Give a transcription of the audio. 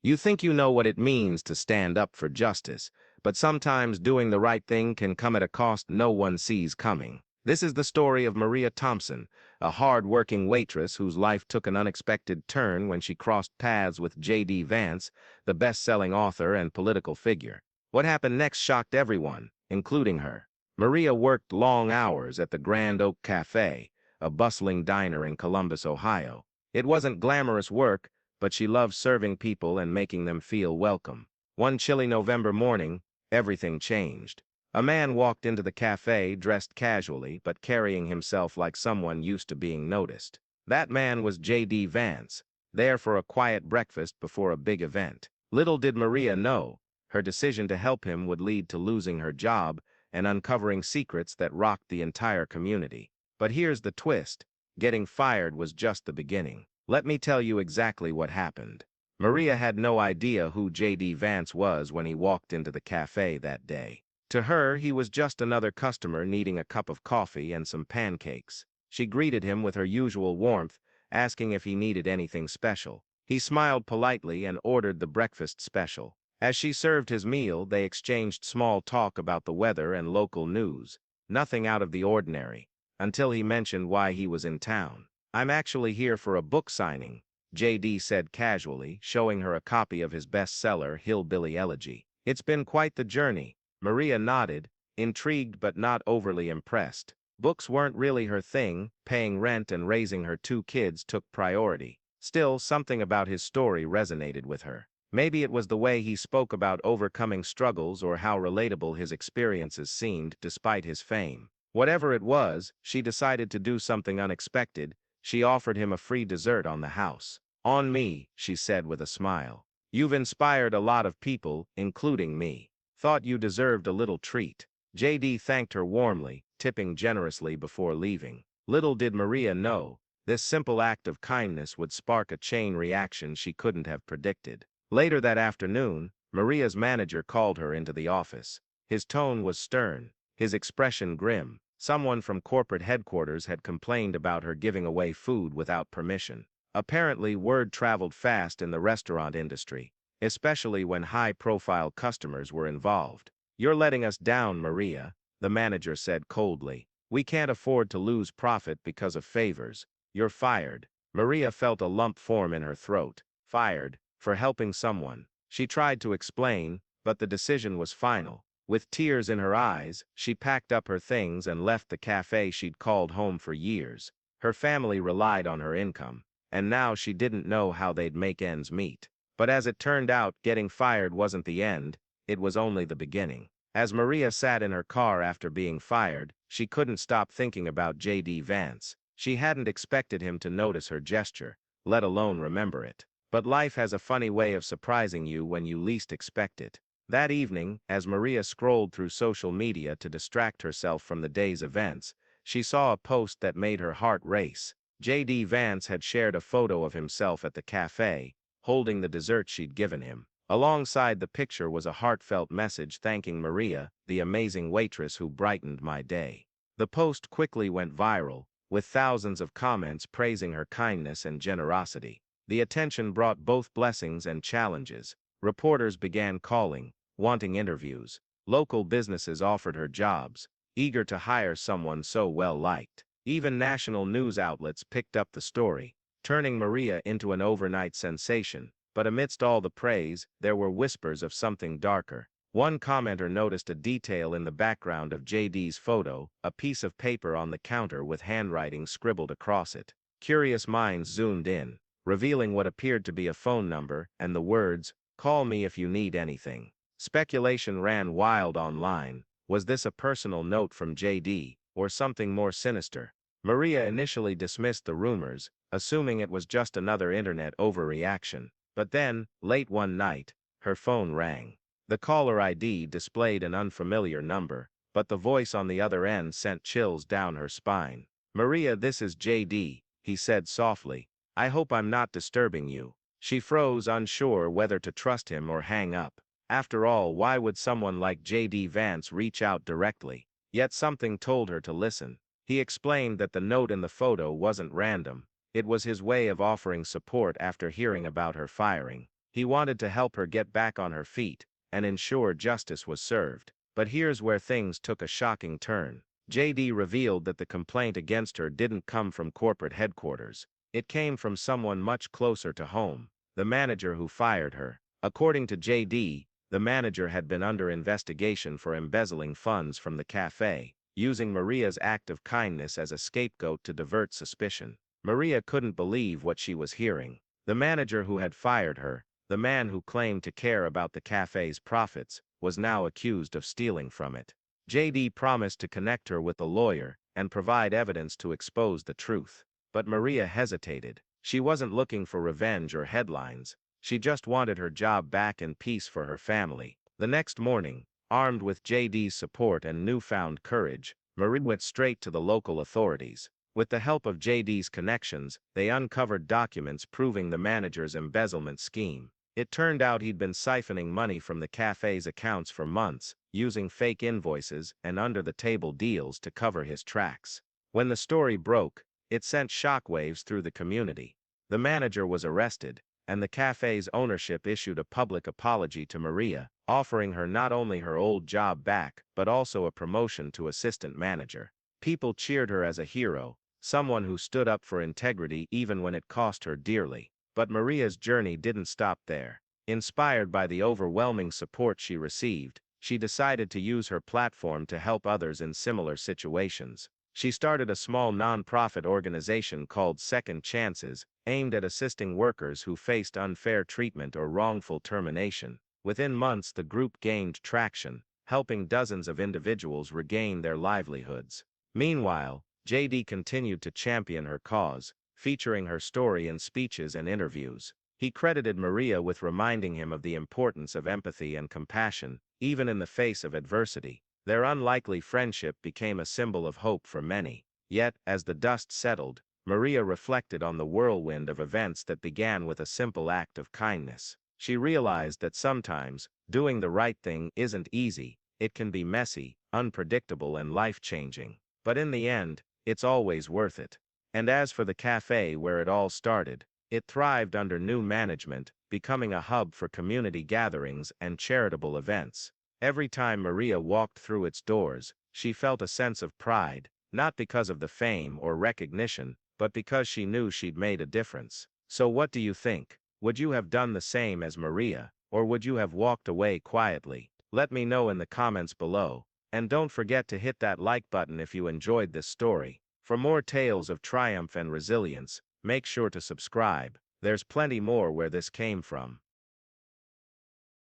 You think you know what it means to stand up for justice, but sometimes doing the right thing can come at a cost no one sees coming. This is the story of Maria Thompson, a hard-working waitress whose life took an unexpected turn when she crossed paths with JD Vance, the best-selling author and political figure. What happened next shocked everyone, including her. Maria worked long hours at the Grand Oak Café, a bustling diner in Columbus, Ohio. It wasn't glamorous work, but she loved serving people and making them feel welcome. One chilly November morning, everything changed. A man walked into the cafe dressed casually but carrying himself like someone used to being noticed. That man was JD Vance, there for a quiet breakfast before a big event. Little did Maria know, her decision to help him would lead to losing her job and uncovering secrets that rocked the entire community. But here's the twist: getting fired was just the beginning. Let me tell you exactly what happened. Maria had no idea who JD Vance was when he walked into the cafe that day. To her, he was just another customer needing a cup of coffee and some pancakes. She greeted him with her usual warmth, asking if he needed anything special. He smiled politely and ordered the breakfast special. As she served his meal, they exchanged small talk about the weather and local news. Nothing out of the ordinary, until he mentioned why he was in town. "I'm actually here for a book signing," JD said casually, showing her a copy of his bestseller, Hillbilly Elegy. "It's been quite the journey." Maria nodded, intrigued but not overly impressed. Books weren't really her thing, paying rent and raising her two kids took priority. Still, something about his story resonated with her. Maybe it was the way he spoke about overcoming struggles or how relatable his experiences seemed despite his fame. Whatever it was, she decided to do something unexpected. She offered him a free dessert on the house. "On me," she said with a smile. "You've inspired a lot of people, including me. Thought you deserved a little treat." JD thanked her warmly, tipping generously before leaving. Little did Maria know, this simple act of kindness would spark a chain reaction she couldn't have predicted. Later that afternoon, Maria's manager called her into the office. His tone was stern, his expression grim. Someone from corporate headquarters had complained about her giving away food without permission. Apparently, word traveled fast in the restaurant industry, especially when high-profile customers were involved. "You're letting us down, Maria," the manager said coldly. "We can't afford to lose profit because of favors. You're fired." Maria felt a lump form in her throat. Fired? For helping someone. She tried to explain, but the decision was final. With tears in her eyes, she packed up her things and left the cafe she'd called home for years. Her family relied on her income, and now she didn't know how they'd make ends meet. But as it turned out, getting fired wasn't the end, it was only the beginning. As Maria sat in her car after being fired, she couldn't stop thinking about JD Vance. She hadn't expected him to notice her gesture, let alone remember it. But life has a funny way of surprising you when you least expect it. That evening, as Maria scrolled through social media to distract herself from the day's events, she saw a post that made her heart race. JD Vance had shared a photo of himself at the cafe, holding the dessert she'd given him. Alongside the picture was a heartfelt message thanking Maria, the amazing waitress who brightened my day. The post quickly went viral, with thousands of comments praising her kindness and generosity. The attention brought both blessings and challenges. Reporters began calling, wanting interviews. Local businesses offered her jobs, eager to hire someone so well-liked. Even national news outlets picked up the story, turning Maria into an overnight sensation. But amidst all the praise, there were whispers of something darker. One commenter noticed a detail in the background of JD's photo, a piece of paper on the counter with handwriting scribbled across it. Curious minds zoomed in, revealing what appeared to be a phone number and the words, "Call me if you need anything." Speculation ran wild online. Was this a personal note from JD, or something more sinister? Maria initially dismissed the rumors, assuming it was just another internet overreaction. But then, late one night, her phone rang. The caller ID displayed an unfamiliar number, but the voice on the other end sent chills down her spine. "Maria, this is JD, he said softly. "I hope I'm not disturbing you." She froze, unsure whether to trust him or hang up. After all, why would someone like JD Vance reach out directly? Yet something told her to listen. He explained that the note in the photo wasn't random. It was his way of offering support after hearing about her firing. He wanted to help her get back on her feet and ensure justice was served. But here's where things took a shocking turn. JD revealed that the complaint against her didn't come from corporate headquarters. It came from someone much closer to home, the manager who fired her. According to JD, the manager had been under investigation for embezzling funds from the cafe, using Maria's act of kindness as a scapegoat to divert suspicion. Maria couldn't believe what she was hearing. The manager who had fired her, the man who claimed to care about the cafe's profits, was now accused of stealing from it. JD promised to connect her with a lawyer and provide evidence to expose the truth. But Maria hesitated. She wasn't looking for revenge or headlines. She just wanted her job back and peace for her family. The next morning, armed with JD's support and newfound courage, Maria went straight to the local authorities. With the help of JD's connections, they uncovered documents proving the manager's embezzlement scheme. It turned out he'd been siphoning money from the cafe's accounts for months, using fake invoices and under-the-table deals to cover his tracks. When the story broke, it sent shockwaves through the community. The manager was arrested, and the cafe's ownership issued a public apology to Maria, offering her not only her old job back, but also a promotion to assistant manager. People cheered her as a hero, someone who stood up for integrity even when it cost her dearly. But Maria's journey didn't stop there. Inspired by the overwhelming support she received, she decided to use her platform to help others in similar situations. She started a small non-profit organization called Second Chances, aimed at assisting workers who faced unfair treatment or wrongful termination. Within months, the group gained traction, helping dozens of individuals regain their livelihoods. Meanwhile, JD continued to champion her cause, featuring her story in speeches and interviews. He credited Maria with reminding him of the importance of empathy and compassion, even in the face of adversity. Their unlikely friendship became a symbol of hope for many. Yet, as the dust settled, Maria reflected on the whirlwind of events that began with a simple act of kindness. She realized that sometimes, doing the right thing isn't easy. It can be messy, unpredictable, and life-changing. But in the end, it's always worth it. And as for the cafe where it all started, it thrived under new management, becoming a hub for community gatherings and charitable events. Every time Maria walked through its doors, she felt a sense of pride, not because of the fame or recognition, but because she knew she'd made a difference. So what do you think? Would you have done the same as Maria, or would you have walked away quietly? Let me know in the comments below. And don't forget to hit that like button if you enjoyed this story. For more tales of triumph and resilience, make sure to subscribe. There's plenty more where this came from.